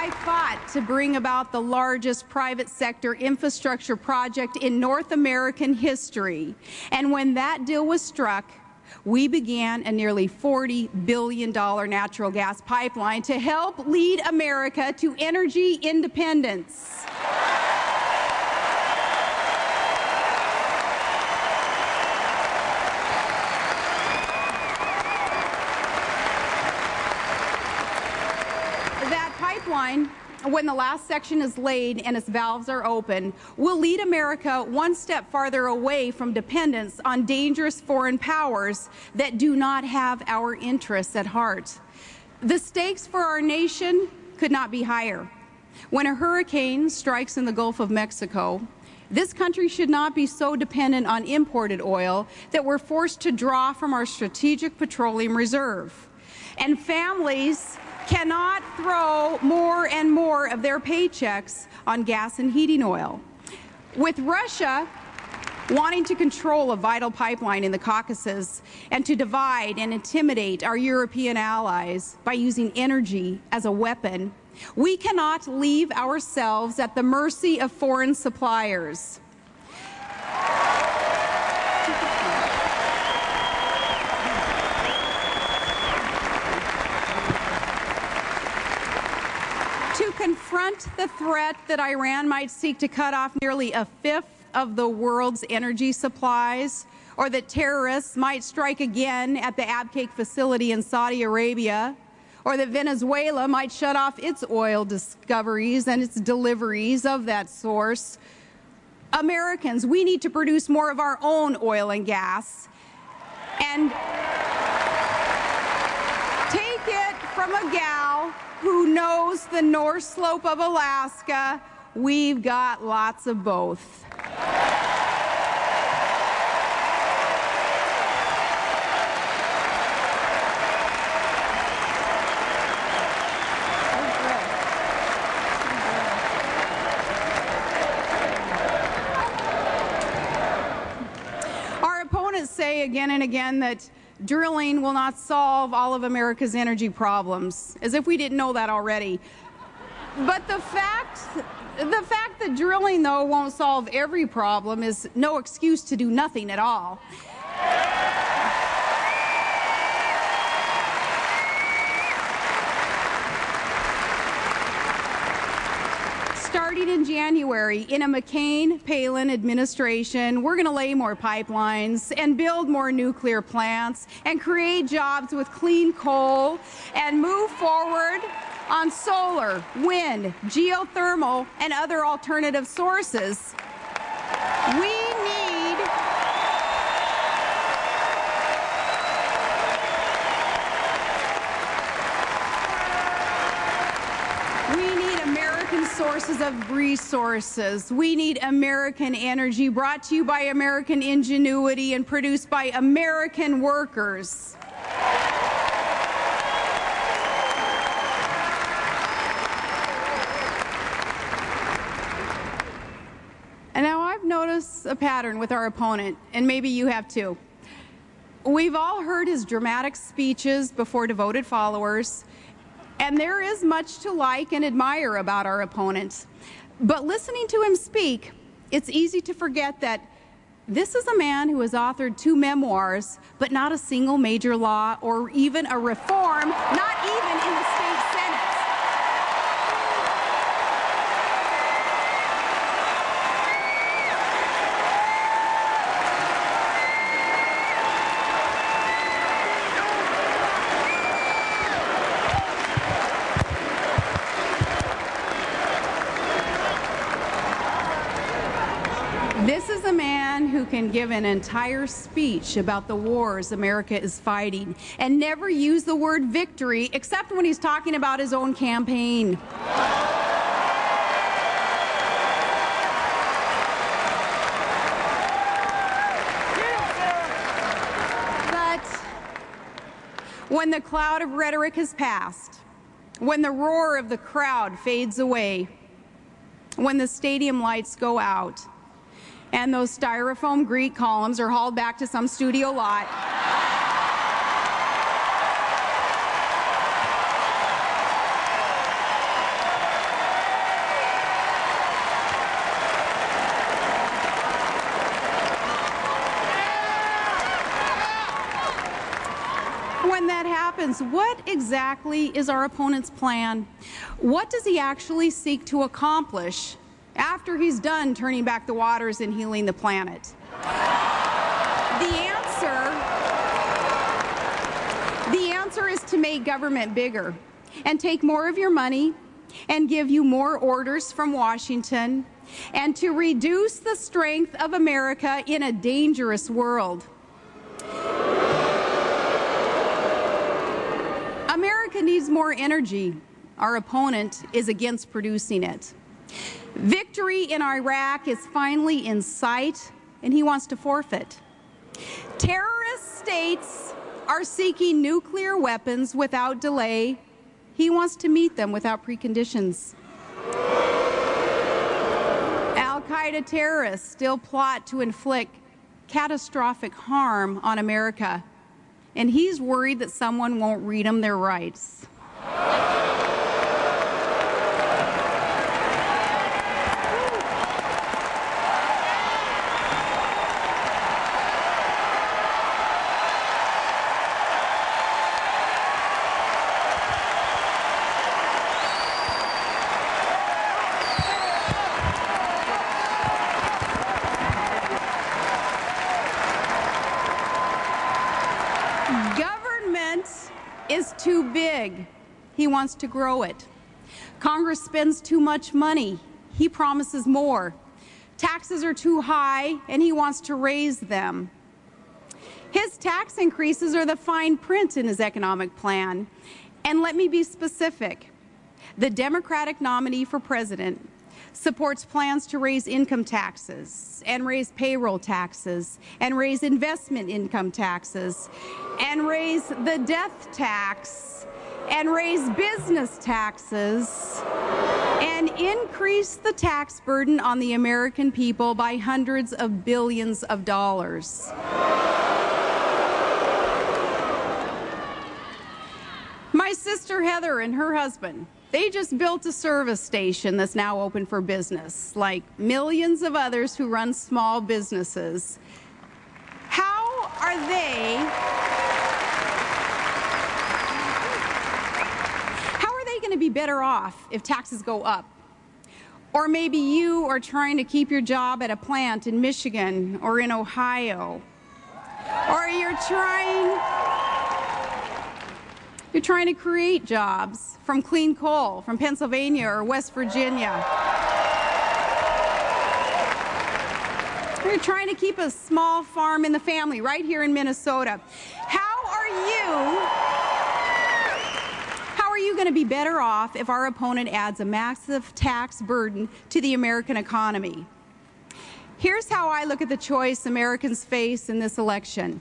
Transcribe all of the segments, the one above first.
I fought to bring about the largest private sector infrastructure project in North American history. And when that deal was struck, we began a nearly $40 billion natural gas pipeline to help lead America to energy independence. That pipeline, when the last section is laid and its valves are open, will lead America one step farther away from dependence on dangerous foreign powers that do not have our interests at heart. The stakes for our nation could not be higher. When a hurricane strikes in the Gulf of Mexico, this country should not be so dependent on imported oil that we're forced to draw from our strategic petroleum reserve. And families cannot throw more and more of their paychecks on gas and heating oil. With Russia wanting to control a vital pipeline in the Caucasus and to divide and intimidate our European allies by using energy as a weapon, we cannot leave ourselves at the mercy of foreign suppliers. To confront the threat that Iran might seek to cut off nearly a fifth of the world's energy supplies, or that terrorists might strike again at the Abqaiq facility in Saudi Arabia, or that Venezuela might shut off its oil discoveries and its deliveries of that source, Americans, we need to produce more of our own oil and gas and take it from a gal who knows the North Slope of Alaska. We've got lots of both. Our opponents say again and again that drilling will not solve all of America's energy problems, as if we didn't know that already. But the fact that drilling, though, won't solve every problem is no excuse to do nothing at all. Starting in January, in a McCain-Palin administration, we're going to lay more pipelines and build more nuclear plants and create jobs with clean coal and move forward on solar, wind, geothermal, and other alternative sources. We need American sources of resources. We need American energy brought to you by American ingenuity and produced by American workers. And now I've noticed a pattern with our opponent, and maybe you have too. We've all heard his dramatic speeches before devoted followers, and there is much to like and admire about our opponent. But listening to him speak, it's easy to forget that this is a man who has authored 2 memoirs, but not a single major law or even a reform, not even in the state Senate. This is a man who can give an entire speech about the wars America is fighting and never use the word victory except when he's talking about his own campaign. But when the cloud of rhetoric has passed, when the roar of the crowd fades away, when the stadium lights go out, and those styrofoam Greek columns are hauled back to some studio lot, happens? What exactly is our opponent's plan? What does he actually seek to accomplish after he's done turning back the waters and healing the planet? The answer is to make government bigger and take more of your money and give you more orders from Washington and to reduce the strength of America in a dangerous world. America needs more energy. Our opponent is against producing it. Victory in Iraq is finally in sight, and he wants to forfeit. Terrorist states are seeking nuclear weapons without delay. He wants to meet them without preconditions. Al-Qaeda terrorists still plot to inflict catastrophic harm on America, and he's worried that someone won't read them their rights. Government is too big. He wants to grow it. Congress spends too much money. He promises more. Taxes are too high, and he wants to raise them. His tax increases are the fine print in his economic plan. And let me be specific. The Democratic nominee for president supports plans to raise income taxes and raise payroll taxes and raise investment income taxes and raise the death tax and raise business taxes and increase the tax burden on the American people by hundreds of billions of dollars. My sister Heather and her husband, they just built a service station that's now open for business, like millions of others who run small businesses. How are they going to be better off if taxes go up? Or maybe you are trying to keep your job at a plant in Michigan or in Ohio. Or you're trying to create jobs from clean coal from Pennsylvania or West Virginia. You're trying to keep a small farm in the family right here in Minnesota. How are you going to be better off if our opponent adds a massive tax burden to the American economy? Here's how I look at the choice Americans face in this election.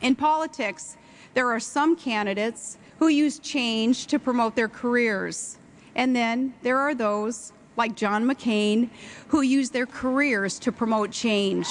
In politics, there are some candidates who use change to promote their careers. And then there are those, like John McCain, who use their careers to promote change.